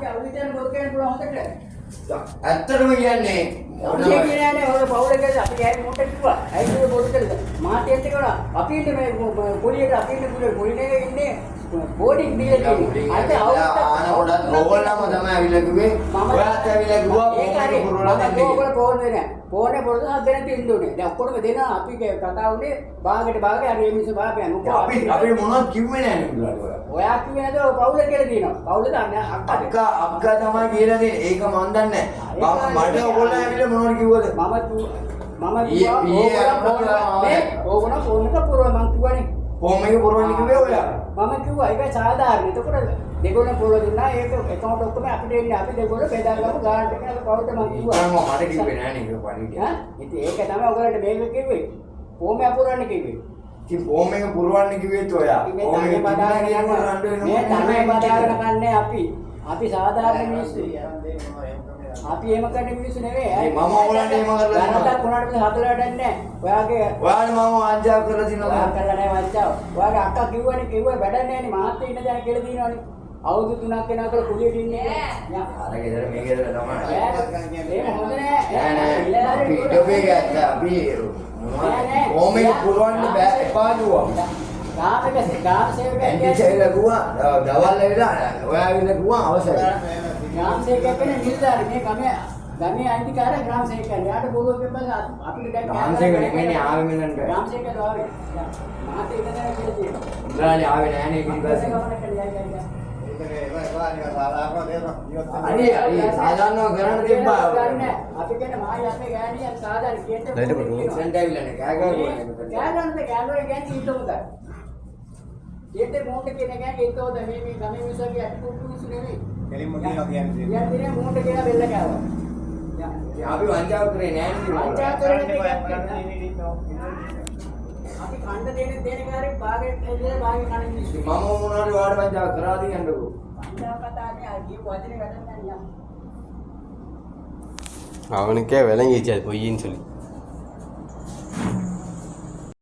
මාගේ අවුලිතන බොරු කියන පුළුවන් හොඳට. ඇත්තටම කියන්නේ අපි කියන්නේ නෑ ඔය පවුල කියලා අපි ගෑනි මොකට කිව්වා. ඇයි බොරු කියලා. මාත් එක්ක කරා. අපි ඉන්නේ මේ පොලියට අපි ඉන්නේ පොලිනේ ඉන්නේ බෝඩින් දීලා තියෙනවා. අද ආන පොඩක් ඕගොල්ලන්ම තමයි අවිල කිව්වේ. ඔයාත් අවිල කිව්වා ඒකයි පුරවලා දෙන්නේ. ඕගොල්ලෝ ෆෝන් දෙන්නේ. ෆෝනේ පොරදා දෙන්න තින්දුනේ. දැන් ඔක්කොම දෙනවා අපි කතා උනේ භාගයට භාගය අර මේ මිනිස්සු භාගයන් මොකෝ අපි මොනවද කිව්වේ නෑනේ පුරවලා. ඔයා කිව්වේ නේද පවුල කියලා දිනවා. පවුල දන්නේ අක්කා තමයි කියලා දෙන්නේ. ඒක මන් දන්නේ නෑ. මට ඔයගොල්ලෝ ඇවිල්ලා මොනවද කිව්වද? මම ඕගොල්ලෝ ෆෝන් එක පුරව මං කිව්වනේ. ෆෝන් එක පුරවන්න කිව්වේ ඔයා. මම කිව්වා ඒක සාධාරණ. එතකොට දෙගොල්ලෝ පුරව දුන්නා. ඒක account ඔක්කොම අපිට එන්නේ. අපි දෙගොල්ලෝ බෙදා ගමු ගානට කියලා පවුලට මං කිව්වා. මම මට කිව්වේ නෑනේ ඒක පරිදි. ඉතින් ඒක තමයි ඔයගොල්ලන්ට මේක කිව්වේ. ෆෝන් එක පුරවන්න කිව්වේ. ඉතින් ෆෝන් එක පුරවන්න කිව්වෙත් ඔයා. ෆෝන් එක බදාගෙන යනවා. මේ තමයි බදාගෙන කන්නේ අපි සාධාරණ මිනිස්සු. අපි එහෙම කරන මිනිස්සු නෙවෙයි. මම ඕගොල්ලන්ට එහෙම කරලා නැහැ. කොහොමද හදලා දෙන්නේ? ඔයාගේ ඔයාලා මම වංචා කරලා තියනවා. ඔයා කරලා නැහැ වංචාව. ඔයාගේ අක්කා කිව්වා වැඩක් නැහැ නේ. මාත් ඉන්න දැන කියලා දිනවනේ. අවුරුදු 3ක් වෙනවා කියලා කුලියට ඉන්නේ. අර ගෙදර මේ ගෙදර තමයි. ඒක හොඳ නෑ. නෑ අපි ඉඩපේ ගත්ත අපි ෆෝන් එක පුරවන්න බෑ එපා කිව්වා. ගාම සේවකයෙක් එන්ජිචයිලා ගුවා දවල් ඇවිල්ලා ඔයා ඇවිල්ලා ගුවා අවසරයි. ග්‍රාම සේවකයෙක් වෙන නිලධාරි මේ ගමේ අයිතිකාරය ග්‍රාම සේවකයන්. යාට බෝලුවකින් පස්සේ අපිට දැන් ග්‍රාම සේවක නෙමෙයි ආවේ මෙන්නට. ග්‍රාම සේවකයන් ආවේ. මාත් ඉන්න දැන කියලා තියෙනවා. ඉන්ද්‍රාලි ආවේ නෑනේ පිටිපස්සේ. අනේ සාධාරණව කරන්න දෙපා. අපි කියන මහා යන්නේ ගෑණියක් සාධාරණ කියන්න. ලයිට් එක සෙන්ට් ඇවිල්ලානේ කෑ ගහුවා. කෑගන්න කීටොමද? ඒත් මොකට කියන ගෑණි ඒකවද මේ ගමේ මිනිස්සුගේ අටකුට්ටු මිනිස්සු නෙවෙයි. කෙලින්ම කියනවා කියන්නේ. කියන්නේ මොකට කියලා බෙල්ල කෑවා. අපි වංචාව කරේ නෑනේ. වංචාව කරන්නේ අපි කණ්ඩ දෙන කාර්යයක් භාගයට එන්නේ භාගේ කණ මිනිස්සු. මම මොනවාරි වාඩ වංචාව කරා දියන්නකෝ. වංචාව කතානේ අර කියපු වචනේ වැඩක් නැහැ. அவனுக்கே விளங்கிச்சு அது பொய்ன்னு சொல்லி